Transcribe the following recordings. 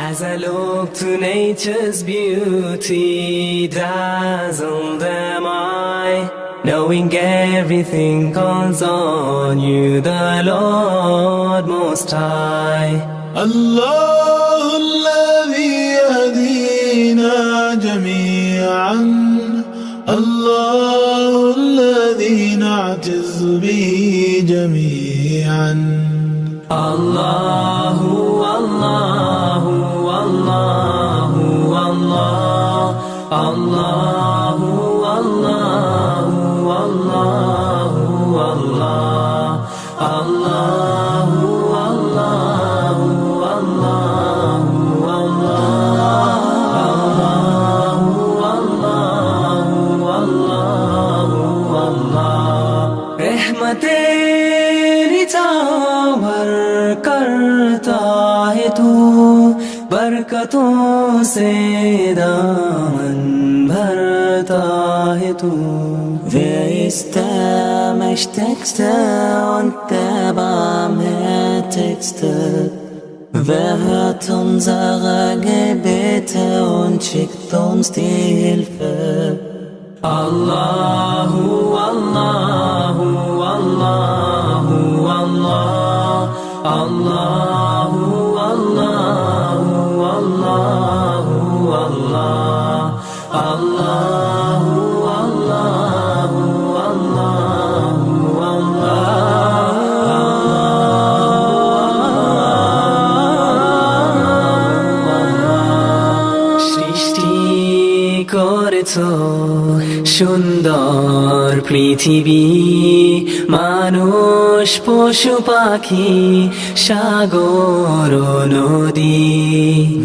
As I look to nature's beauty, dazzled am I, knowing everything calls on you, the Lord Most High. الله الذي يهدينا جميعا، الله الذي نعتز به جميعا. الله الله الله الله الله الله الله الله الله रहमतें निछावर करता है तू, बरकतों से दामन भरता है तू. Wer ist der Mächtigste und der Barmherzigste? Wer hört unsere Gebete und schickt uns die Hilfe? Allahu Allahu Allahu Allah, Allahu Allahu Allahu Allah, Allahu Allahu Allahu Allah. সৃষ্টি করেছো সুন্দর পৃথিবী, মানুষ পশু পাখি সাগর নদী.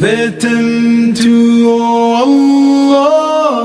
Beten to Allah,